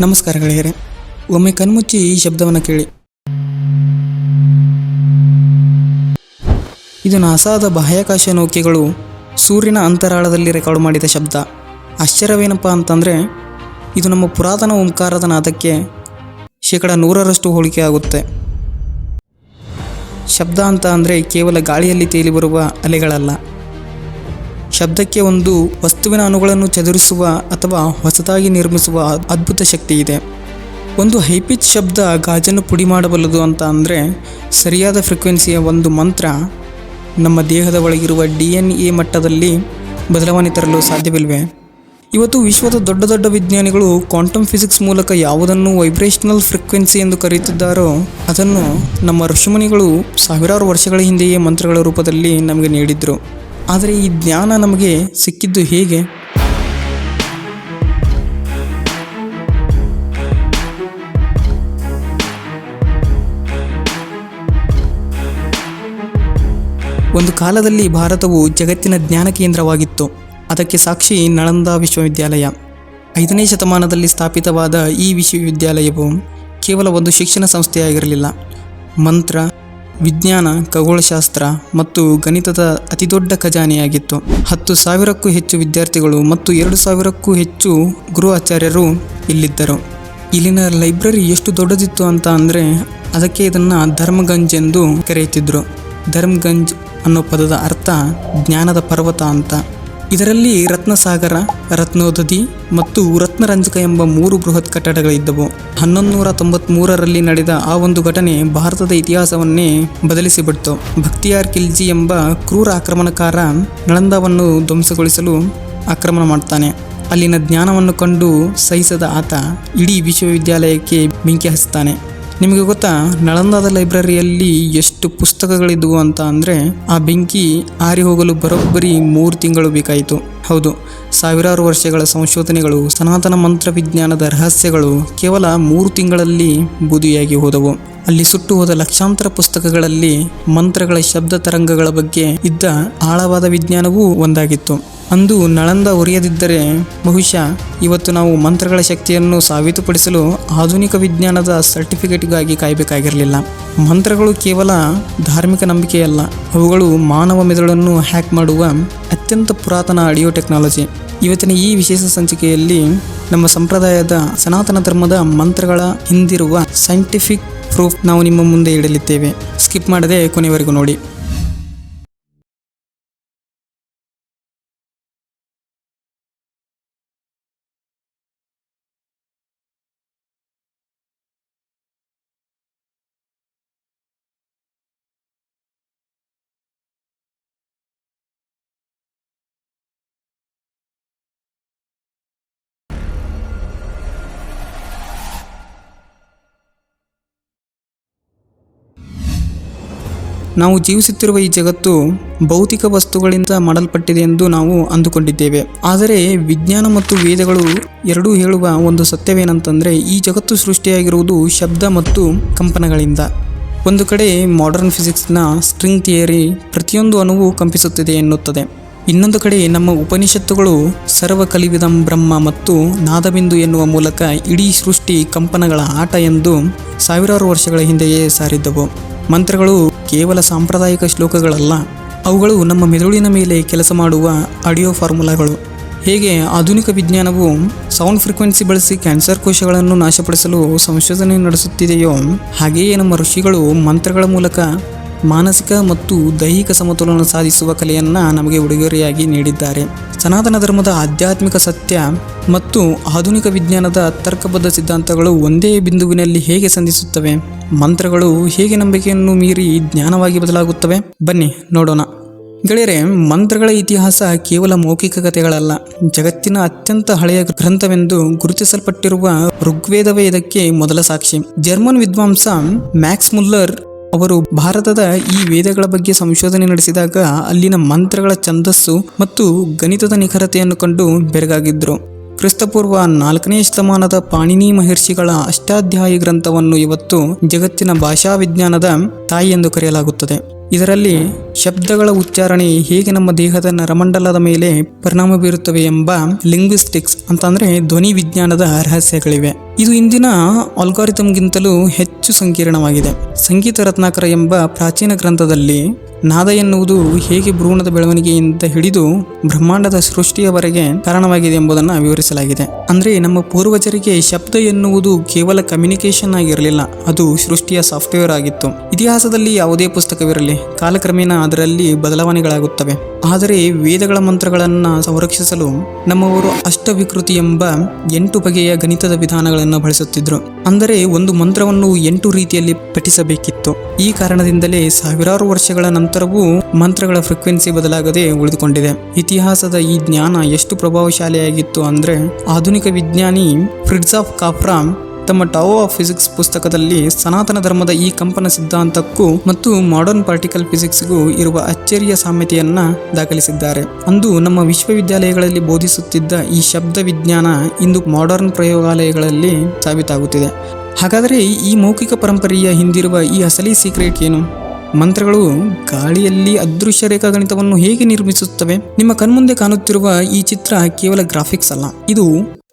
ನಮಸ್ಕಾರ ಗೆಳೆಯರೆ. ಒಮ್ಮೆ ಕಣ್ಮುಚ್ಚಿ ಈ ಶಬ್ದವನ್ನು ಕೇಳಿ. ಇದು ನಾಸಾದ ಬಾಹ್ಯಾಕಾಶ ನೌಕೆಗಳು ಸೂರ್ಯನ ಅಂತರಾಳದಲ್ಲಿ ರೆಕಾರ್ಡ್ ಮಾಡಿದ ಶಬ್ದ. ಆಶ್ಚರ್ಯವೇನಪ್ಪ ಅಂತಂದರೆ ಇದು ನಮ್ಮ ಪುರಾತನ ಓಂಕಾರದ ನಾದಕ್ಕೆ 100% ಹೋಲಿಕೆ ಆಗುತ್ತೆ. ಶಬ್ದ ಅಂತ ಅಂದರೆ ಕೇವಲ ಗಾಳಿಯಲ್ಲಿ ತೇಲಿ ಬರುವ ಅಲೆಗಳಲ್ಲ. ಶಬ್ದಕ್ಕೆ ಒಂದು ವಸ್ತುವಿನ ಅಣುಗಳನ್ನು ಚದುರಿಸುವ ಅಥವಾ ಹೊಸದಾಗಿ ನಿರ್ಮಿಸುವ ಅದ್ಭುತ ಶಕ್ತಿ ಇದೆ. ಒಂದು ಹೈಪಿಚ್ ಶಬ್ದ ಗಾಜನ್ನು ಪುಡಿ ಮಾಡಬಲ್ಲದು ಅಂತ ಅಂದರೆ ಸರಿಯಾದ ಫ್ರೀಕ್ವೆನ್ಸಿಯ ಒಂದು ಮಂತ್ರ ನಮ್ಮ ದೇಹದ ಒಳಗಿರುವ DNA ಮಟ್ಟದಲ್ಲಿ ಬದಲಾವಣೆ ತರಲು ಸಾಧ್ಯವಿಲ್ವೇ? ಇವತ್ತು ವಿಶ್ವದ ದೊಡ್ಡ ದೊಡ್ಡ ವಿಜ್ಞಾನಿಗಳು ಕ್ವಾಂಟಮ್ ಫಿಸಿಕ್ಸ್ ಮೂಲಕ ಯಾವುದನ್ನು ವೈಬ್ರೇಷನಲ್ ಫ್ರೀಕ್ವೆನ್ಸಿ ಎಂದು ಕರೆಯುತ್ತಿದ್ದಾರೋ ಅದನ್ನು ನಮ್ಮ ಋಷಿಮುನಿಗಳು ಸಾವಿರಾರು ವರ್ಷಗಳ ಹಿಂದೆಯೇ ಮಂತ್ರಗಳ ರೂಪದಲ್ಲಿ ನಮಗೆ ನೀಡಿದ್ರು. ಆದರೆ ಈ ಜ್ಞಾನ ನಮಗೆ ಸಿಕ್ಕಿದ್ದು ಹೇಗೆ? ಒಂದು ಕಾಲದಲ್ಲಿ ಭಾರತವು ಜಗತ್ತಿನ ಜ್ಞಾನ ಕೇಂದ್ರವಾಗಿತ್ತು. ಅದಕ್ಕೆ ಸಾಕ್ಷಿ ನಳಂದ ವಿಶ್ವವಿದ್ಯಾಲಯ. 5ನೇ ಶತಮಾನದಲ್ಲಿ ಸ್ಥಾಪಿತವಾದ ಈ ವಿಶ್ವವಿದ್ಯಾಲಯವು ಕೇವಲ ಒಂದು ಶಿಕ್ಷಣ ಸಂಸ್ಥೆಯಾಗಿರಲಿಲ್ಲ. ಮಂತ್ರ, ವಿಜ್ಞಾನ, ಖಗೋಳಶಾಸ್ತ್ರ ಮತ್ತು ಗಣಿತದ ಅತಿದೊಡ್ಡ ಖಜಾನೆಯಾಗಿತ್ತು. 10,000ಕ್ಕೂ ಹೆಚ್ಚು ವಿದ್ಯಾರ್ಥಿಗಳು ಮತ್ತು 2,000ಕ್ಕೂ ಹೆಚ್ಚು ಗುರು ಆಚಾರ್ಯರು ಇಲ್ಲಿದ್ದರು. ಇಲ್ಲಿನ ಲೈಬ್ರರಿ ಎಷ್ಟು ದೊಡ್ಡದಿತ್ತು ಅಂತ ಅಂದರೆ ಅದಕ್ಕೆ ಇದನ್ನು ಧರ್ಮಗಂಜ್ ಎಂದು ಕರೆಯುತ್ತಿದ್ದರು. ಧರ್ಮಗಂಜ್ ಅನ್ನೋ ಪದದ ಅರ್ಥ ಜ್ಞಾನದ ಪರ್ವತ ಅಂತ. ಇದರಲ್ಲಿ ರತ್ನಸಾಗರ, ರತ್ನೋದಧಿ ಮತ್ತು ರತ್ನರಂಜಕ ಎಂಬ 3 ಬೃಹತ್ ಕಟ್ಟಡಗಳಿದ್ದವು. 1193ರಲ್ಲಿ ನಡೆದ ಆ ಒಂದು ಘಟನೆ ಭಾರತದ ಇತಿಹಾಸವನ್ನೇ ಬದಲಿಸಿಬಿಡ್ತು. ಭಕ್ತಿಯಾರ್ ಖಿಲ್ಜಿ ಎಂಬ ಕ್ರೂರ ಆಕ್ರಮಣಕಾರ ನಳಂದವನ್ನು ಧ್ವಂಸಗೊಳಿಸಲು ಆಕ್ರಮಣ ಮಾಡ್ತಾನೆ. ಅಲ್ಲಿನ ಜ್ಞಾನವನ್ನು ಕಂಡು ಸಹಿಸದ ಆತ ಇಡೀ ವಿಶ್ವವಿದ್ಯಾಲಯಕ್ಕೆ ಬೆಂಕಿ ಹಚ್ತಾನೆ. ನಿಮಗೆ ಗೊತ್ತಾ, ನಳಂದಾದ ಲೈಬ್ರರಿಯಲ್ಲಿ ಎಷ್ಟು ಪುಸ್ತಕಗಳಿದ್ದವು ಅಂತ ಅಂದರೆ ಆ ಬೆಂಕಿ ಆರಿ ಹೋಗಲು ಬರೋಬ್ಬರಿ 3 ತಿಂಗಳು ಬೇಕಾಯಿತು. ಹೌದು, ಸಾವಿರಾರು ವರ್ಷಗಳ ಸಂಶೋಧನೆಗಳು, ಸನಾತನ ಮಂತ್ರ ವಿಜ್ಞಾನದ ರಹಸ್ಯಗಳು ಕೇವಲ 3 ತಿಂಗಳಲ್ಲಿ ಬೂದಿಯಾಗಿ ಹೋದವು. ಅಲ್ಲಿ ಸುಟ್ಟು ಹೋದ ಲಕ್ಷಾಂತರ ಪುಸ್ತಕಗಳಲ್ಲಿ ಮಂತ್ರಗಳ ಶಬ್ದ ತರಂಗಗಳ ಬಗ್ಗೆ ಇದ್ದ ಆಳವಾದ ವಿಜ್ಞಾನವೂ ಒಂದಾಗಿತ್ತು. ಅಂದು ನಳಂದ ಉರಿಯದಿದ್ದರೆ ಬಹುಶಃ ಇವತ್ತು ನಾವು ಮಂತ್ರಗಳ ಶಕ್ತಿಯನ್ನು ಸಾಬೀತುಪಡಿಸಲು ಆಧುನಿಕ ವಿಜ್ಞಾನದ ಸರ್ಟಿಫಿಕೇಟ್ಗಾಗಿ ಕಾಯಬೇಕಾಗಿರಲಿಲ್ಲ. ಮಂತ್ರಗಳು ಕೇವಲ ಧಾರ್ಮಿಕ ನಂಬಿಕೆಯಲ್ಲ, ಅವುಗಳು ಮಾನವ ಮೆದುಳನ್ನು ಹ್ಯಾಕ್ ಮಾಡುವ ಅತ್ಯಂತ ಪುರಾತನ ಆಡಿಯೋ ಟೆಕ್ನಾಲಜಿ. ಇವತ್ತಿನ ಈ ವಿಶೇಷ ಸಂಚಿಕೆಯಲ್ಲಿ ನಮ್ಮ ಸಂಪ್ರದಾಯದ ಸನಾತನ ಧರ್ಮದ ಮಂತ್ರಗಳ ಹಿಂದಿರುವ ಸೈಂಟಿಫಿಕ್ ಪ್ರೂಫ್ ನಾವು ನಿಮ್ಮ ಮುಂದೆ ಇಡಲಿದ್ದೇವೆ. ಸ್ಕಿಪ್ ಮಾಡದೆ ಕೊನೆವರೆಗೂ ನೋಡಿ. ನಾವು ಜೀವಿಸುತ್ತಿರುವ ಈ ಜಗತ್ತು ಭೌತಿಕ ವಸ್ತುಗಳಿಂದ ಮಾಡಲ್ಪಟ್ಟಿದೆ ಎಂದು ನಾವು ಅಂದುಕೊಂಡಿದ್ದೇವೆ. ಆದರೆ ವಿಜ್ಞಾನ ಮತ್ತು ವೇದಗಳು ಎರಡೂ ಹೇಳುವ ಒಂದು ಸತ್ಯವೇನಂತಂದರೆ ಈ ಜಗತ್ತು ಸೃಷ್ಟಿಯಾಗಿರುವುದು ಶಬ್ದ ಮತ್ತು ಕಂಪನಗಳಿಂದ. ಒಂದು ಕಡೆ ಮಾಡರ್ನ್ ಫಿಸಿಕ್ಸ್ನ ಸ್ಟ್ರಿಂಗ್ ಥಿಯರಿ ಪ್ರತಿಯೊಂದು ಅಣುವು ಕಂಪಿಸುತ್ತಿದೆ ಎನ್ನುತ್ತದೆ. ಇನ್ನೊಂದು ಕಡೆ ನಮ್ಮ ಉಪನಿಷತ್ತುಗಳು ಸರ್ವ ಕಲಿವಿದಂ ಬ್ರಹ್ಮ ಮತ್ತು ನಾದಬಿಂದು ಎನ್ನುವ ಮೂಲಕ ಇಡೀ ಸೃಷ್ಟಿ ಕಂಪನಗಳ ಆಟ ಎಂದು ಸಾವಿರಾರು ವರ್ಷಗಳ ಹಿಂದೆಯೇ ಸಾರಿದ್ದವು. ಮಂತ್ರಗಳು ಕೇವಲ ಸಾಂಪ್ರದಾಯಿಕ ಶ್ಲೋಕಗಳಲ್ಲ, ಅವುಗಳು ನಮ್ಮ ಮೆದುಳಿನ ಮೇಲೆ ಕೆಲಸ ಮಾಡುವ ಆಡಿಯೋ ಫಾರ್ಮುಲಾಗಳು. ಹೇಗೆ ಆಧುನಿಕ ವಿಜ್ಞಾನವು ಸೌಂಡ್ ಫ್ರೀಕ್ವೆನ್ಸಿ ಬಳಸಿ ಕ್ಯಾನ್ಸರ್ ಕೋಶಗಳನ್ನು ನಾಶಪಡಿಸಲು ಸಂಶೋಧನೆ ನಡೆಸುತ್ತಿದೆಯೋ ಹಾಗೆಯೇ ನಮ್ಮ ಋಷಿಗಳು ಮಂತ್ರಗಳ ಮೂಲಕ ಮಾನಸಿಕ ಮತ್ತು ದೈಹಿಕ ಸಮತೋಲನ ಸಾಧಿಸುವ ಕಲೆಯನ್ನು ನಮಗೆ ಉಡುಗೊರೆಯಾಗಿ ನೀಡಿದ್ದಾರೆ. ಸನಾತನ ಧರ್ಮದ ಆಧ್ಯಾತ್ಮಿಕ ಸತ್ಯ ಮತ್ತು ಆಧುನಿಕ ವಿಜ್ಞಾನದ ತರ್ಕಬದ್ಧ ಸಿದ್ಧಾಂತಗಳು ಒಂದೇ ಬಿಂದುವಿನಲ್ಲಿ ಹೇಗೆ ಸಂಧಿಸುತ್ತವೆ? ಮಂತ್ರಗಳು ಹೇಗೆ ನಂಬಿಕೆಯನ್ನು ಮೀರಿ ಜ್ಞಾನವಾಗಿ ಬದಲಾಗುತ್ತವೆ? ಬನ್ನಿ ನೋಡೋಣ. ಗೆಳೆಯರೆ, ಮಂತ್ರಗಳ ಇತಿಹಾಸ ಕೇವಲ ಮೌಖಿಕ ಕಥೆಗಳಲ್ಲ. ಜಗತ್ತಿನ ಅತ್ಯಂತ ಹಳೆಯ ಗ್ರಂಥವೆಂದು ಗುರುತಿಸಲ್ಪಟ್ಟಿರುವ ಋಗ್ವೇದವೇ ಇದಕ್ಕೆ ಮೊದಲ ಸಾಕ್ಷಿ. ಜರ್ಮನ್ ವಿದ್ವಾಂಸ ಮ್ಯಾಕ್ಸ್ ಮುಲ್ಲರ್ ಅವರು ಭಾರತದ ಈ ವೇದಗಳ ಬಗ್ಗೆ ಸಂಶೋಧನೆ ನಡೆಸಿದಾಗ ಅಲ್ಲಿನ ಮಂತ್ರಗಳ ಛಂದಸ್ಸು ಮತ್ತು ಗಣಿತದ ನಿಖರತೆಯನ್ನು ಕಂಡು ಬೆರಗಾಗಿದ್ದರು. ಕ್ರಿಸ್ತಪೂರ್ವ 4ನೇ ಶತಮಾನದ ಪಾಣಿನಿ ಮಹರ್ಷಿಗಳ ಅಷ್ಟಾಧ್ಯಾಯಿ ಗ್ರಂಥವನ್ನು ಇವತ್ತು ಜಗತ್ತಿನ ಭಾಷಾ ವಿಜ್ಞಾನದ ತಾಯಿ ಎಂದು ಕರೆಯಲಾಗುತ್ತದೆ. ಇದರಲ್ಲಿ ಶಬ್ದಗಳ ಉಚ್ಚಾರಣೆ ಹೇಗೆ ನಮ್ಮ ದೇಹದ ನರಮಂಡಲದ ಮೇಲೆ ಪರಿಣಾಮ ಬೀರುತ್ತವೆ ಎಂಬ ಲಿಂಗ್ವಿಸ್ಟಿಕ್ಸ್ ಅಂತಂದ್ರೆ ಧ್ವನಿ ವಿಜ್ಞಾನದ ರಹಸ್ಯಗಳಿವೆ. ಇದು ಇಂದಿನ ಆಲ್ಗಾರಿಥಮ್ಗಿಂತಲೂ ಹೆಚ್ಚು ಸಂಕೀರ್ಣವಾಗಿದೆ. ಸಂಗೀತ ರತ್ನಾಕರ ಎಂಬ ಪ್ರಾಚೀನ ಗ್ರಂಥದಲ್ಲಿ ನಾದ ಎನ್ನುವುದು ಹೇಗೆ ಭ್ರೂಣದ ಬೆಳವಣಿಗೆಯಿಂದ ಹಿಡಿದು ಬ್ರಹ್ಮಾಂಡದ ಸೃಷ್ಟಿಯವರೆಗೆ ಕಾರಣವಾಗಿದೆ ಎಂಬುದನ್ನು ವಿವರಿಸಲಾಗಿದೆ. ಅಂದ್ರೆ ನಮ್ಮ ಪೂರ್ವಜರಿಗೆ ಶಬ್ದ ಎನ್ನುವುದು ಕೇವಲ ಕಮ್ಯುನಿಕೇಶನ್ ಆಗಿರಲಿಲ್ಲ, ಅದು ಸೃಷ್ಟಿಯ ಸಾಫ್ಟ್ವೇರ್ ಆಗಿತ್ತು. ಇತಿಹಾಸದಲ್ಲಿ ಯಾವುದೇ ಪುಸ್ತಕವಿರಲಿ, ಕಾಲಕ್ರಮೇಣ ಅದರಲ್ಲಿ ಬದಲಾವಣೆಗಳಾಗುತ್ತವೆ. ಆದರೆ ವೇದಗಳ ಮಂತ್ರಗಳನ್ನು ಸಂರಕ್ಷಿಸಲು ನಮ್ಮವರು ಅಷ್ಟವಿಕೃತಿ ಎಂಬ 8 ಬಗೆಯ ಗಣಿತದ ವಿಧಾನಗಳನ್ನು ಬಳಸುತ್ತಿದ್ದರು. ಅಂದರೆ ಒಂದು ಮಂತ್ರವನ್ನು 8 ರೀತಿಯಲ್ಲಿ ಪಠಿಸಬೇಕಿತ್ತು. ಈ ಕಾರಣದಿಂದಲೇ ಸಾವಿರಾರು ವರ್ಷಗಳ ನಂತರವೂ ಮಂತ್ರಗಳ ಫ್ರೀಕ್ವೆನ್ಸಿ ಬದಲಾಗದೆ ಉಳಿದುಕೊಂಡಿದೆ. ಇತಿಹಾಸದ ಈ ಜ್ಞಾನ ಎಷ್ಟು ಪ್ರಭಾವಶಾಲಿಯಾಗಿತ್ತು ಅಂದ್ರೆ ಆಧುನಿಕ ವಿಜ್ಞಾನಿ ಫ್ರಿಟ್ಜಾಫ್ ಕಾಪ್ರಾ ತಮ್ಮ ಟಾವೋ ಆಫ್ ಫಿಸಿಕ್ಸ್ ಪುಸ್ತಕದಲ್ಲಿ ಸನಾತನ ಧರ್ಮದ ಈ ಕಂಪನ ಸಿದ್ಧಾಂತಕ್ಕೂ ಮತ್ತು ಮಾಡರ್ನ್ ಪಾರ್ಟಿಕಲ್ ಫಿಸಿಕ್ಸ್ಗೂ ಇರುವ ಅಚ್ಚರಿಯ ಸಾಮ್ಯತೆಯನ್ನ ದಾಖಲಿಸಿದ್ದಾರೆ. ಅಂದು ನಮ್ಮ ವಿಶ್ವವಿದ್ಯಾಲಯಗಳಲ್ಲಿ ಬೋಧಿಸುತ್ತಿದ್ದ ಈ ಶಬ್ದ ವಿಜ್ಞಾನ ಇಂದು ಮಾಡರ್ನ್ ಪ್ರಯೋಗಾಲಯಗಳಲ್ಲಿ ಸಾಬೀತಾಗುತ್ತಿದೆ. ಹಾಗಾದರೆ ಈ ಮೌಖಿಕ ಪರಂಪರೆಯ ಹಿಂದಿರುವ ಈ ಅಸಲಿ ಸೀಕ್ರೆಟ್ ಏನು? ಮಂತ್ರಗಳು ಗಾಳಿಯಲ್ಲಿ ಅದೃಶ್ಯ ರೇಖಾಗಣಿತವನ್ನು ಹೇಗೆ ನಿರ್ಮಿಸುತ್ತವೆ? ನಿಮ್ಮ ಕಣ್ಮುಂದೆ ಕಾಣುತ್ತಿರುವ ಈ ಚಿತ್ರ ಕೇವಲ ಗ್ರಾಫಿಕ್ಸ್ ಅಲ್ಲ, ಇದು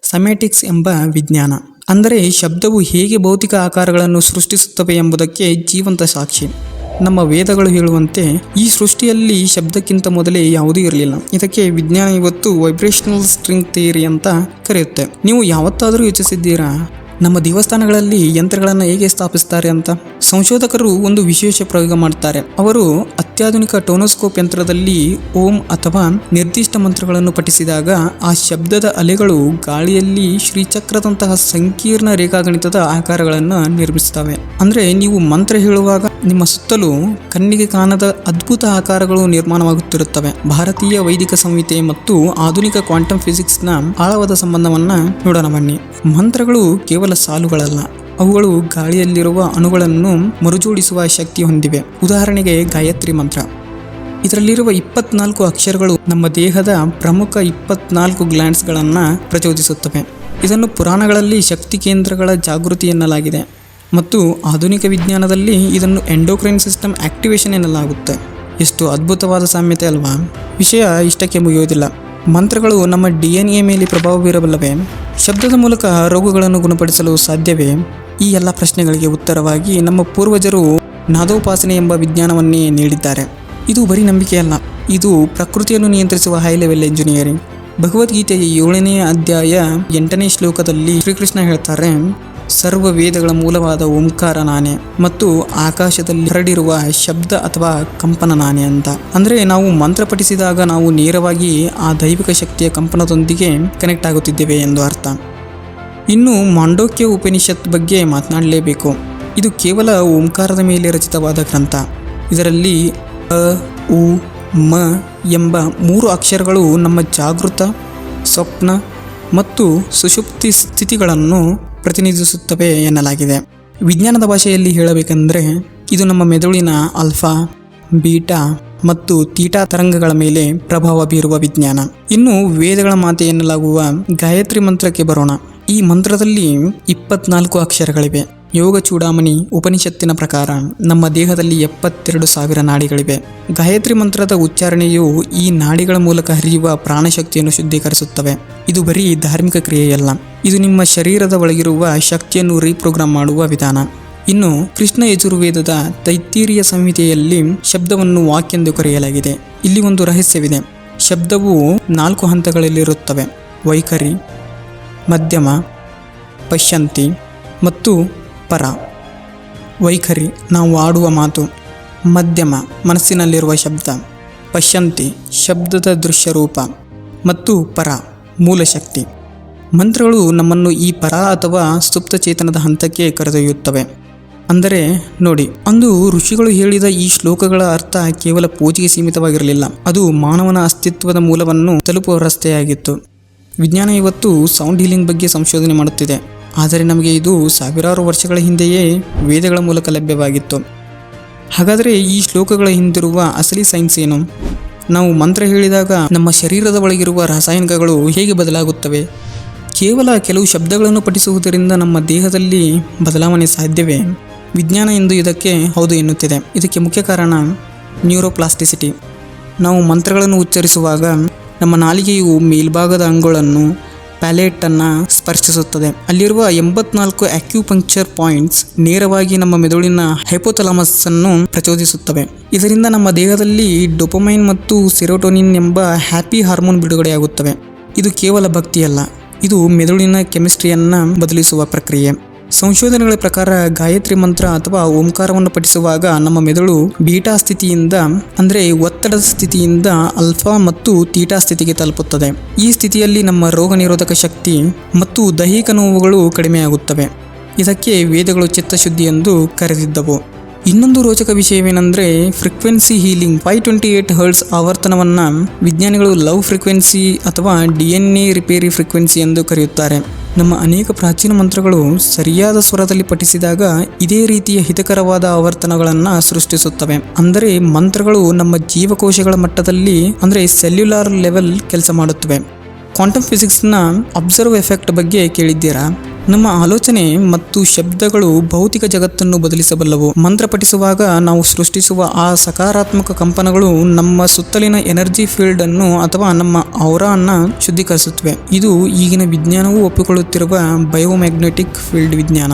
ಸೆಮ್ಯಾಟಿಕ್ಸ್ ಎಂಬ ವಿಜ್ಞಾನ. ಅಂದರೆ ಶಬ್ದವು ಹೇಗೆ ಭೌತಿಕ ಆಕಾರಗಳನ್ನು ಸೃಷ್ಟಿಸುತ್ತವೆ ಎಂಬುದಕ್ಕೆ ಜೀವಂತ ಸಾಕ್ಷಿ. ನಮ್ಮ ವೇದಗಳು ಹೇಳುವಂತೆ ಈ ಸೃಷ್ಟಿಯಲ್ಲಿ ಶಬ್ದಕ್ಕಿಂತ ಮೊದಲೇ ಯಾವುದೂ ಇರಲಿಲ್ಲ. ಇದಕ್ಕೆ ವಿಜ್ಞಾನ ಇವತ್ತು ವೈಬ್ರೇಷನಲ್ ಸ್ಟ್ರಿಂಗ್ ಥಿಯರಿ ಅಂತ ಕರೆಯುತ್ತೆ. ನೀವು ಯಾವತ್ತಾದರೂ ಯೋಚಿಸಿದ್ದೀರಾ ನಮ್ಮ ದೇವಸ್ಥಾನಗಳಲ್ಲಿ ಯಂತ್ರಗಳನ್ನು ಹೇಗೆ ಸ್ಥಾಪಿಸ್ತಾರೆ ಅಂತ? ಸಂಶೋಧಕರು ಒಂದು ವಿಶೇಷ ಪ್ರಯೋಗ ಮಾಡ್ತಾರೆ. ಅವರು ಅತ್ಯಾಧುನಿಕ ಟೋನೋಸ್ಕೋಪ್ ಯಂತ್ರದಲ್ಲಿ ಓಂ ಅಥವಾ ನಿರ್ದಿಷ್ಟ ಮಂತ್ರಗಳನ್ನು ಪಠಿಸಿದಾಗ ಆ ಶಬ್ದದ ಅಲೆಗಳು ಗಾಳಿಯಲ್ಲಿ ಶ್ರೀಚಕ್ರದಂತಹ ಸಂಕೀರ್ಣ ರೇಖಾಗಣಿತದ ಆಕಾರಗಳನ್ನು ನಿರ್ಮಿಸುತ್ತವೆ. ಅಂದ್ರೆ ನೀವು ಮಂತ್ರ ಹೇಳುವಾಗ ನಿಮ್ಮ ಸುತ್ತಲೂ ಕಣ್ಣಿಗೆ ಕಾಣದ ಅದ್ಭುತ ಆಕಾರಗಳು ನಿರ್ಮಾಣವಾಗುತ್ತಿರುತ್ತವೆ. ಭಾರತೀಯ ವೈದಿಕ ಸಂಹಿತೆ ಮತ್ತು ಆಧುನಿಕ ಕ್ವಾಂಟಮ್ ಫಿಸಿಕ್ಸ್ನ ಆಳವಾದ ಸಂಬಂಧವನ್ನ ನೋಡೋಣ ಬನ್ನಿ. ಮಂತ್ರಗಳು ಕೇವಲ ಸಾಲುಗಳಲ್ಲ, ಅವುಗಳು ಗಾಳಿಯಲ್ಲಿರುವ ಅಣುಗಳನ್ನು ಮರುಜೋಡಿಸುವ ಶಕ್ತಿ ಹೊಂದಿವೆ. ಉದಾಹರಣೆಗೆ ಗಾಯತ್ರಿ ಮಂತ್ರ. ಇದರಲ್ಲಿರುವ 24 ಅಕ್ಷರಗಳು ನಮ್ಮ ದೇಹದ ಪ್ರಮುಖ 24 ಗ್ಲ್ಯಾಂಡ್ಸ್ಗಳನ್ನು ಪ್ರಚೋದಿಸುತ್ತವೆ. ಇದನ್ನು ಪುರಾಣಗಳಲ್ಲಿ ಶಕ್ತಿ ಕೇಂದ್ರಗಳ ಜಾಗೃತಿ ಎನ್ನಲಾಗಿದೆ ಮತ್ತು ಆಧುನಿಕ ವಿಜ್ಞಾನದಲ್ಲಿ ಇದನ್ನು ಎಂಡೋಕ್ರೈನ್ ಸಿಸ್ಟಮ್ ಆಕ್ಟಿವೇಶನ್ ಎನ್ನಲಾಗುತ್ತೆ. ಎಷ್ಟು ಅದ್ಭುತವಾದ ಸಾಮ್ಯತೆ ಅಲ್ವಾ? ವಿಷಯ ಇಷ್ಟಕ್ಕೆ ಮುಗಿಯೋದಿಲ್ಲ. ಮಂತ್ರಗಳು ನಮ್ಮ DNA ಮೇಲೆ ಪ್ರಭಾವ ಬೀರಬಲ್ಲವೇ? ಶಬ್ದದ ಮೂಲಕ ರೋಗಗಳನ್ನು ಗುಣಪಡಿಸಲು ಸಾಧ್ಯವೇ? ಈ ಎಲ್ಲ ಪ್ರಶ್ನೆಗಳಿಗೆ ಉತ್ತರವಾಗಿ ನಮ್ಮ ಪೂರ್ವಜರು ನಾದೋಪಾಸನೆ ಎಂಬ ವಿಜ್ಞಾನವನ್ನೇ ನೀಡಿದ್ದಾರೆ. ಇದು ಬರೀ ನಂಬಿಕೆಯಲ್ಲ, ಇದು ಪ್ರಕೃತಿಯನ್ನು ನಿಯಂತ್ರಿಸುವ ಹೈ ಲೆವೆಲ್ ಎಂಜಿನಿಯರಿಂಗ್. ಭಗವದ್ಗೀತೆಯ 7ನೇ ಅಧ್ಯಾಯ 8ನೇ ಶ್ಲೋಕದಲ್ಲಿ ಶ್ರೀಕೃಷ್ಣ ಹೇಳ್ತಾರೆ, ಸರ್ವ ವೇದಗಳ ಮೂಲವಾದ ಓಂಕಾರ ನಾನೇ ಮತ್ತು ಆಕಾಶದಲ್ಲಿ ಹರಡಿರುವ ಶಬ್ದ ಅಥವಾ ಕಂಪನ ನಾನೇ ಅಂತ. ಅಂದ್ರೆ ನಾವು ಮಂತ್ರ ಪಠಿಸಿದಾಗ ನಾವು ನೇರವಾಗಿ ಆ ದೈವಿಕ ಶಕ್ತಿಯ ಕಂಪನದೊಂದಿಗೆ ಕನೆಕ್ಟ್ ಆಗುತ್ತಿದ್ದೇವೆ ಎಂದು ಅರ್ಥ. ಇನ್ನು ಮಾಂಡೋಕ್ಯ ಉಪನಿಷತ್ ಬಗ್ಗೆ ಮಾತನಾಡಲೇಬೇಕು. ಇದು ಕೇವಲ ಓಂಕಾರದ ಮೇಲೆ ರಚಿತವಾದ ಗ್ರಂಥ. ಇದರಲ್ಲಿ ಅ, ಉ, ಮ ಎಂಬ 3 ಅಕ್ಷರಗಳು ನಮ್ಮ ಜಾಗೃತ, ಸ್ವಪ್ನ ಮತ್ತು ಸುಷುಪ್ತಿ ಸ್ಥಿತಿಗಳನ್ನು ಪ್ರತಿನಿಧಿಸುತ್ತವೆ ಎನ್ನಲಾಗಿದೆ. ವಿಜ್ಞಾನದ ಭಾಷೆಯಲ್ಲಿ ಹೇಳಬೇಕೆಂದರೆ ಇದು ನಮ್ಮ ಮೆದುಳಿನ ಆಲ್ಫಾ, ಬೀಟಾ ಮತ್ತು ತೀಟಾ ತರಂಗಗಳ ಮೇಲೆ ಪ್ರಭಾವ ಬೀರುವ ವಿಜ್ಞಾನ. ಇನ್ನು ವೇದಗಳ ಮಾತೆ ಎನ್ನಲಾಗುವ ಗಾಯತ್ರಿ ಮಂತ್ರಕ್ಕೆ ಬರೋಣ. ಈ ಮಂತ್ರದಲ್ಲಿ 24 ಅಕ್ಷರಗಳಿವೆ. ಯೋಗ ಚೂಡಾಮಣಿ ಉಪನಿಷತ್ತಿನ ಪ್ರಕಾರ ನಮ್ಮ ದೇಹದಲ್ಲಿ 72,000 ನಾಡಿಗಳಿವೆ. ಗಾಯತ್ರಿ ಮಂತ್ರದ ಉಚ್ಚಾರಣೆಯು ಈ ನಾಡಿಗಳ ಮೂಲಕ ಹರಿಯುವ ಪ್ರಾಣಶಕ್ತಿಯನ್ನು ಶುದ್ಧೀಕರಿಸುತ್ತವೆ. ಇದು ಬರೀ ಧಾರ್ಮಿಕ ಕ್ರಿಯೆಯಲ್ಲ, ಇದು ನಿಮ್ಮ ಶರೀರದ ಒಳಗಿರುವ ಶಕ್ತಿಯನ್ನು ರೀಪ್ರೋಗ್ರಾಮ್ ಮಾಡುವ ವಿಧಾನ. ಇನ್ನು ಕೃಷ್ಣ ಯಜುರ್ವೇದದ ತೈತ್ತೀರಿಯ ಸಂಹಿತೆಯಲ್ಲಿ ಶಬ್ದವನ್ನು ವಾಕ್ಯೆಂದು ಕರೆಯಲಾಗಿದೆ. ಇಲ್ಲಿ ಒಂದು ರಹಸ್ಯವಿದೆ. ಶಬ್ದವು 4 ಹಂತಗಳಲ್ಲಿರುತ್ತವೆ: ವೈಖರಿ, ಮಧ್ಯಮ, ಪಶ್ಯಂತಿ ಮತ್ತು ಪರ. ವೈಖರಿ ನಾವು ಆಡುವ ಮಾತು, ಮಧ್ಯಮ ಮನಸ್ಸಿನಲ್ಲಿರುವ ಶಬ್ದ, ಪಶ್ಯಂತಿ ಶಬ್ದದ ದೃಶ್ಯ ರೂಪ ಮತ್ತು ಪರ ಮೂಲ ಶಕ್ತಿ. ಮಂತ್ರಗಳು ನಮ್ಮನ್ನು ಈ ಪರ ಅಥವಾ ಸುಪ್ತ ಚೇತನದ ಹಂತಕ್ಕೆ ಕರೆದೊಯ್ಯುತ್ತವೆ. ಅಂದರೆ ನೋಡಿ, ಅಂದು ಋಷಿಗಳು ಹೇಳಿದ ಈ ಶ್ಲೋಕಗಳ ಅರ್ಥ ಕೇವಲ ಪೂಜೆಗೆ ಸೀಮಿತವಾಗಿರಲಿಲ್ಲ, ಅದು ಮಾನವನ ಅಸ್ತಿತ್ವದ ಮೂಲವನ್ನು ತಲುಪುವ ರಸ್ತೆಯಾಗಿತ್ತು. ವಿಜ್ಞಾನ ಇವತ್ತು ಸೌಂಡ್ ಹೀಲಿಂಗ್ ಬಗ್ಗೆ ಸಂಶೋಧನೆ ಮಾಡುತ್ತಿದೆ, ಆದರೆ ನಮಗೆ ಇದು ಸಾವಿರಾರು ವರ್ಷಗಳ ಹಿಂದೆಯೇ ವೇದಗಳ ಮೂಲಕ ಲಭ್ಯವಾಗಿತ್ತು. ಹಾಗಾದರೆ ಈ ಶ್ಲೋಕಗಳ ಹಿಂದಿರುವ ಅಸಲಿ ಸೈನ್ಸ್ ಏನು? ನಾವು ಮಂತ್ರ ಹೇಳಿದಾಗ ನಮ್ಮ ಶರೀರದ ಒಳಗಿರುವ ರಾಸಾಯನಿಕಗಳು ಹೇಗೆ ಬದಲಾಗುತ್ತವೆ? ಕೇವಲ ಕೆಲವು ಶಬ್ದಗಳನ್ನು ಪಠಿಸುವುದರಿಂದ ನಮ್ಮ ದೇಹದಲ್ಲಿ ಬದಲಾವಣೆ ಸಾಧ್ಯವೇ? ವಿಜ್ಞಾನ ಎಂದು ಇದಕ್ಕೆ ಹೌದು ಎನ್ನುತ್ತಿದೆ. ಇದಕ್ಕೆ ಮುಖ್ಯ ಕಾರಣ ನ್ಯೂರೋಪ್ಲಾಸ್ಟಿಸಿಟಿ. ನಾವು ಮಂತ್ರಗಳನ್ನು ಉಚ್ಚರಿಸುವಾಗ ನಮ್ಮ ನಾಲಿಗೆಯು ಮೇಲ್ಭಾಗದ ಅಂಗುಗಳನ್ನು ಪ್ಯಾಲೆಟನ್ನು ಸ್ಪರ್ಶಿಸುತ್ತದೆ. ಅಲ್ಲಿರುವ 84 ಅಕ್ಯುಪಂಕ್ಚರ್ ಪಾಯಿಂಟ್ಸ್ ನೇರವಾಗಿ ನಮ್ಮ ಮೆದುಳಿನ ಹೈಪೋಥಾಲಮಸ್ ಅನ್ನು ಪ್ರಚೋದಿಸುತ್ತವೆ. ಇದರಿಂದ ನಮ್ಮ ದೇಹದಲ್ಲಿ ಡೋಪಮೈನ್ ಮತ್ತು ಸೆರೋಟೋನಿನ್ ಎಂಬ ಹ್ಯಾಪಿ ಹಾರ್ಮೋನ್ ಬಿಡುಗಡೆಯಾಗುತ್ತವೆ. ಇದು ಕೇವಲ ಭಕ್ತಿಯಲ್ಲ, ಇದು ಮೆದುಳಿನ ಕೆಮಿಸ್ಟ್ರಿಯನ್ನು ಬದಲಿಸುವ ಪ್ರಕ್ರಿಯೆ. ಸಂಶೋಧನೆಗಳ ಪ್ರಕಾರ ಗಾಯತ್ರಿ ಮಂತ್ರ ಅಥವಾ ಓಂಕಾರವನ್ನು ಪಠಿಸುವಾಗ ನಮ್ಮ ಮೆದುಳು ಬೀಟಾ ಸ್ಥಿತಿಯಿಂದ ಅಂದರೆ ಒತ್ತಡದ ಸ್ಥಿತಿಯಿಂದ ಅಲ್ಫಾ ಮತ್ತು ತೀಟಾ ಸ್ಥಿತಿಗೆ ತಲುಪುತ್ತದೆ. ಈ ಸ್ಥಿತಿಯಲ್ಲಿ ನಮ್ಮ ರೋಗ ನಿರೋಧಕ ಶಕ್ತಿ ಮತ್ತು ದೈಹಿಕ ನೋವುಗಳು ಕಡಿಮೆಯಾಗುತ್ತವೆ. ಇದಕ್ಕೆ ವೇದಗಳು ಚಿತ್ತಶುದ್ಧಿ ಎಂದು ಕರೆದಿದ್ದವು. ಇನ್ನೊಂದು ರೋಚಕ ವಿಷಯವೇನೆಂದರೆ ಫ್ರೀಕ್ವೆನ್ಸಿ ಹೀಲಿಂಗ್. 528 ಹರ್ಟ್ಸ್ ಆವರ್ತನವನ್ನು ವಿಜ್ಞಾನಿಗಳು ಲವ್ ಫ್ರೀಕ್ವೆನ್ಸಿ ಅಥವಾ DNA ರಿಪೇರಿ ಫ್ರೀಕ್ವೆನ್ಸಿ ಎಂದು ಕರೆಯುತ್ತಾರೆ. ನಮ್ಮ ಅನೇಕ ಪ್ರಾಚೀನ ಮಂತ್ರಗಳು ಸರಿಯಾದ ಸ್ವರದಲ್ಲಿ ಪಠಿಸಿದಾಗ ಇದೇ ರೀತಿಯ ಹಿತಕರವಾದ ಆವರ್ತನಗಳನ್ನು ಸೃಷ್ಟಿಸುತ್ತವೆ. ಅಂದರೆ ಮಂತ್ರಗಳು ನಮ್ಮ ಜೀವಕೋಶಗಳ ಮಟ್ಟದಲ್ಲಿ ಅಂದರೆ ಸೆಲ್ಯುಲಾರ್ ಲೆವೆಲ್ ಕೆಲಸ ಮಾಡುತ್ತವೆ. ಕ್ವಾಂಟಮ್ ಫಿಸಿಕ್ಸ್ನ ಅಬ್ಸರ್ವ್ ಎಫೆಕ್ಟ್ ಬಗ್ಗೆ ಕೇಳಿದ್ದೀರಾ? ನಮ್ಮ ಆಲೋಚನೆ ಮತ್ತು ಶಬ್ದಗಳು ಭೌತಿಕ ಜಗತ್ತನ್ನು ಬದಲಿಸಬಲ್ಲವು. ಮಂತ್ರ ಪಠಿಸುವಾಗ ನಾವು ಸೃಷ್ಟಿಸುವ ಆ ಸಕಾರಾತ್ಮಕ ಕಂಪನಗಳು ನಮ್ಮ ಸುತ್ತಲಿನ ಎನರ್ಜಿ ಫೀಲ್ಡ್ ಅನ್ನು ಅಥವಾ ನಮ್ಮ ಔರಾವನ್ನು ಶುದ್ಧೀಕರಿಸುತ್ತವೆ. ಇದು ಈಗಿನ ವಿಜ್ಞಾನವೂ ಒಪ್ಪಿಕೊಳ್ಳುತ್ತಿರುವ ಬಯೋಮ್ಯಾಗ್ನೆಟಿಕ್ ಫೀಲ್ಡ್ ವಿಜ್ಞಾನ.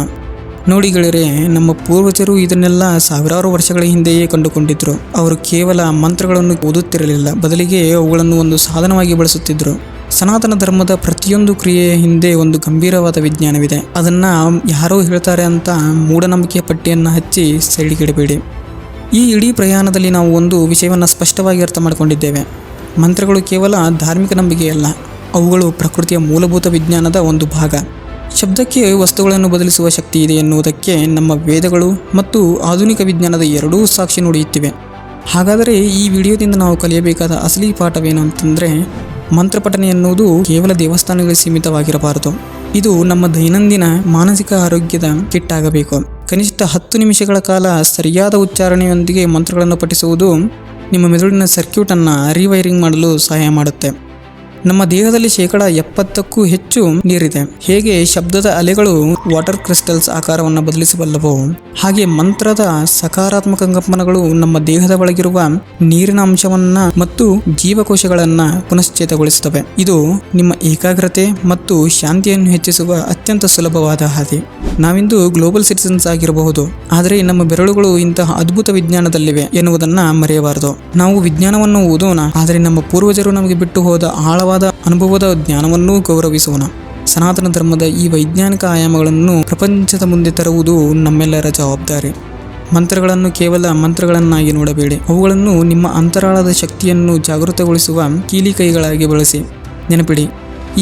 ನೋಡಿ ಗೆಳೆಯರೆ, ನಮ್ಮ ಪೂರ್ವಜರು ಇದನ್ನೆಲ್ಲ ಸಾವಿರಾರು ವರ್ಷಗಳ ಹಿಂದೆಯೇ ಕಂಡುಕೊಂಡಿದ್ರು. ಅವರು ಕೇವಲ ಮಂತ್ರಗಳನ್ನು ಓದುತ್ತಿರಲಿಲ್ಲ, ಬದಲಿಗೆ ಅವುಗಳನ್ನು ಒಂದು ಸಾಧನವಾಗಿ ಬಳಸುತ್ತಿದ್ದರು. ಸನಾತನ ಧರ್ಮದ ಪ್ರತಿಯೊಂದು ಕ್ರಿಯೆಯ ಹಿಂದೆ ಒಂದು ಗಂಭೀರವಾದ ವಿಜ್ಞಾನವಿದೆ. ಅದನ್ನು ಯಾರೋ ಹೇಳ್ತಾರೆ ಅಂತ ಮೂಢನಂಬಿಕೆಯ ಪಟ್ಟಿಯನ್ನು ಹಚ್ಚಿ ಸೈಡಿಗಿಡಬೇಡಿ. ಈ ಇಡೀ ಪ್ರಯಾಣದಲ್ಲಿ ನಾವು ಒಂದು ವಿಷಯವನ್ನು ಸ್ಪಷ್ಟವಾಗಿ ಅರ್ಥ ಮಾಡಿಕೊಂಡಿದ್ದೇವೆ. ಮಂತ್ರಗಳು ಕೇವಲ ಧಾರ್ಮಿಕ ನಂಬಿಕೆಯಲ್ಲ, ಅವುಗಳು ಪ್ರಕೃತಿಯ ಮೂಲಭೂತ ವಿಜ್ಞಾನದ ಒಂದು ಭಾಗ. ಶಬ್ದಕ್ಕೆ ವಸ್ತುಗಳನ್ನು ಬದಲಿಸುವ ಶಕ್ತಿ ಇದೆ ಎನ್ನುವುದಕ್ಕೆ ನಮ್ಮ ವೇದಗಳು ಮತ್ತು ಆಧುನಿಕ ವಿಜ್ಞಾನದ ಎರಡೂ ಸಾಕ್ಷಿ ನುಡಿಯುತ್ತಿವೆ. ಹಾಗಾದರೆ ಈ ವಿಡಿಯೋದಿಂದ ನಾವು ಕಲಿಯಬೇಕಾದ ಅಸಲಿ ಪಾಠವೇನು ಅಂತಂದರೆ, ಮಂತ್ರಪಠನೆ ಎನ್ನುವುದು ಕೇವಲ ದೇವಸ್ಥಾನಗಳಿಗೆ ಸೀಮಿತವಾಗಿರಬಾರದು. ಇದು ನಮ್ಮ ದೈನಂದಿನ ಮಾನಸಿಕ ಆರೋಗ್ಯದ ಕಿಟ್ ಆಗಬೇಕು. ಕನಿಷ್ಠ 10 ನಿಮಿಷಗಳ ಕಾಲ ಸರಿಯಾದ ಉಚ್ಚಾರಣೆಯೊಂದಿಗೆ ಮಂತ್ರಗಳನ್ನು ಪಠಿಸುವುದು ನಿಮ್ಮ ಮೆದುಳಿನ ಸರ್ಕ್ಯೂಟನ್ನು ರಿವೈರಿಂಗ್ ಮಾಡಲು ಸಹಾಯ ಮಾಡುತ್ತೆ. ನಮ್ಮ ದೇಹದಲ್ಲಿ 70%ಕ್ಕೂ ಹೆಚ್ಚು ನೀರಿದೆ. ಹೇಗೆ ಶಬ್ದದ ಅಲೆಗಳು ವಾಟರ್ ಕ್ರಿಸ್ಟಲ್ಸ್ ಆಕಾರವನ್ನು ಬದಲಿಸಬಲ್ಲವೋ, ಹಾಗೆ ಮಂತ್ರದ ಸಕಾರಾತ್ಮಕ ಕಂಪನಗಳು ನಮ್ಮ ದೇಹದ ಒಳಗಿರುವ ನೀರಿನ ಅಂಶವನ್ನ ಮತ್ತು ಜೀವಕೋಶಗಳನ್ನು ಪುನಶ್ಚೇತಗೊಳಿಸುತ್ತವೆ. ಇದು ನಿಮ್ಮ ಏಕಾಗ್ರತೆ ಮತ್ತು ಶಾಂತಿಯನ್ನು ಹೆಚ್ಚಿಸುವ ಅತ್ಯಂತ ಸುಲಭವಾದ ಹಾದಿ. ನಾವಿಂದು ಗ್ಲೋಬಲ್ ಸಿಟಿಸನ್ಸ್ ಆಗಿರಬಹುದು, ಆದರೆ ನಮ್ಮ ಬೆರಳುಗಳು ಇಂತಹ ಅದ್ಭುತ ವಿಜ್ಞಾನದಲ್ಲಿವೆ ಎನ್ನುವುದನ್ನ ಮರೆಯಬಾರದು. ನಾವು ವಿಜ್ಞಾನವನ್ನು ಓದೋಣ, ಆದರೆ ನಮ್ಮ ಪೂರ್ವಜರು ನಮಗೆ ಬಿಟ್ಟು ಹೋದ ಆಳವಾದ ಅನುಭವದ ಜ್ಞಾನವನ್ನು ಗೌರವಿಸೋಣ. ಸನಾತನ ಧರ್ಮದ ಈ ವೈಜ್ಞಾನಿಕ ಆಯಾಮಗಳನ್ನು ಪ್ರಪಂಚದ ಮುಂದೆ ತರುವುದು ನಮ್ಮೆಲ್ಲರ ಜವಾಬ್ದಾರಿ. ಮಂತ್ರಗಳನ್ನು ಕೇವಲ ಮಂತ್ರಗಳನ್ನಾಗಿ ನೋಡಬೇಡಿ, ಅವುಗಳನ್ನು ನಿಮ್ಮ ಅಂತರಾಳದ ಶಕ್ತಿಯನ್ನು ಜಾಗೃತಗೊಳಿಸುವ ಕೀಲಿ ಕೈಗಳಾಗಿ ಬಳಸಿ. ನೆನಪಿಡಿ,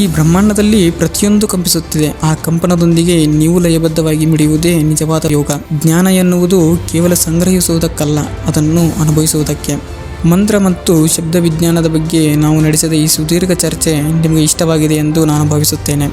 ಈ ಬ್ರಹ್ಮಾಂಡದಲ್ಲಿ ಪ್ರತಿಯೊಂದು ಕಂಪಿಸುತ್ತಿದೆ. ಆ ಕಂಪನದೊಂದಿಗೆ ನೀವು ಲಯಬದ್ಧವಾಗಿ ಮಿಡಿಯುವುದೇ ನಿಜವಾದ ಯೋಗ. ಜ್ಞಾನ ಎನ್ನುವುದು ಕೇವಲ ಸಂಗ್ರಹಿಸುವುದಕ್ಕಲ್ಲ, ಅದನ್ನು ಅನುಭವಿಸುವುದಕ್ಕೆ. ಮಂತ್ರ ಮತ್ತು ಶಬ್ದ ವಿಜ್ಞಾನದ ಬಗ್ಗೆ ನಾವು ನಡೆಸಿದ ಈ ಸುದೀರ್ಘ ಚರ್ಚೆ ನಿಮಗೆ ಇಷ್ಟವಾಗಿದೆ ಎಂದು ನಾನು ಭಾವಿಸುತ್ತೇನೆ.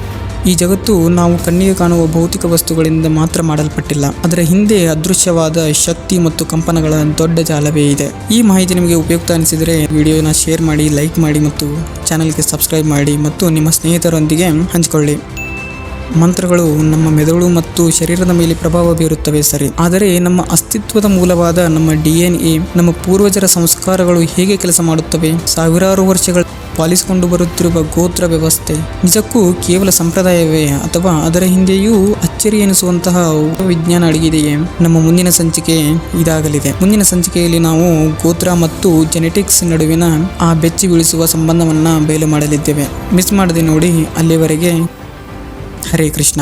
ಈ ಜಗತ್ತು ನಾವು ಕಣ್ಣಿಗೆ ಕಾಣುವ ಭೌತಿಕ ವಸ್ತುಗಳಿಂದ ಮಾತ್ರ ಮಾಡಲ್ಪಟ್ಟಿಲ್ಲ, ಅದರ ಹಿಂದೆ ಅದೃಶ್ಯವಾದ ಶಕ್ತಿ ಮತ್ತು ಕಂಪನಗಳ ದೊಡ್ಡ ಜಾಲವೇ ಇದೆ. ಈ ಮಾಹಿತಿ ನಿಮಗೆ ಉಪಯುಕ್ತ ಅನಿಸಿದರೆ ವಿಡಿಯೋನ ಶೇರ್ ಮಾಡಿ, ಲೈಕ್ ಮಾಡಿ ಮತ್ತು ಚಾನಲ್ಗೆ ಸಬ್ಸ್ಕ್ರೈಬ್ ಮಾಡಿ ಮತ್ತು ನಿಮ್ಮ ಸ್ನೇಹಿತರೊಂದಿಗೆ ಹಂಚಿಕೊಳ್ಳಿ. ಮಂತ್ರಗಳು ನಮ್ಮ ಮೆದುಳು ಮತ್ತು ಶರೀರದ ಮೇಲೆ ಪ್ರಭಾವ ಬೀರುತ್ತವೆ ಸರಿ, ಆದರೆ ನಮ್ಮ ಅಸ್ತಿತ್ವದ ಮೂಲವಾದ ನಮ್ಮ DNA, ನಮ್ಮ ಪೂರ್ವಜರ ಸಂಸ್ಕಾರಗಳು ಹೇಗೆ ಕೆಲಸ ಮಾಡುತ್ತವೆ? ಸಾವಿರಾರು ವರ್ಷಗಳ ಪಾಲಿಸಿಕೊಂಡು ಬರುತ್ತಿರುವ ಗೋತ್ರ ವ್ಯವಸ್ಥೆ ನಿಜಕ್ಕೂ ಕೇವಲ ಸಂಪ್ರದಾಯವೇ ಅಥವಾ ಅದರ ಹಿಂದೆಯೂ ಅಚ್ಚರಿ ಎನಿಸುವಂತಹ ವಿಜ್ಞಾನ ಅಡಗಿದೆಯೇ? ನಮ್ಮ ಮುಂದಿನ ಸಂಚಿಕೆ ಇದಾಗಲಿದೆ. ಮುಂದಿನ ಸಂಚಿಕೆಯಲ್ಲಿ ನಾವು ಗೋತ್ರ ಮತ್ತು ಜೆನೆಟಿಕ್ಸ್ ನಡುವಿನ ಆ ಬೆಚ್ಚಿ ಬೀಳಿಸುವ ಸಂಬಂಧವನ್ನು ಬಯಲು ಮಾಡಲಿದ್ದೇವೆ. ಮಿಸ್ ಮಾಡದೆ ನೋಡಿ. ಅಲ್ಲಿವರೆಗೆ ಹರೇ ಕೃಷ್ಣ.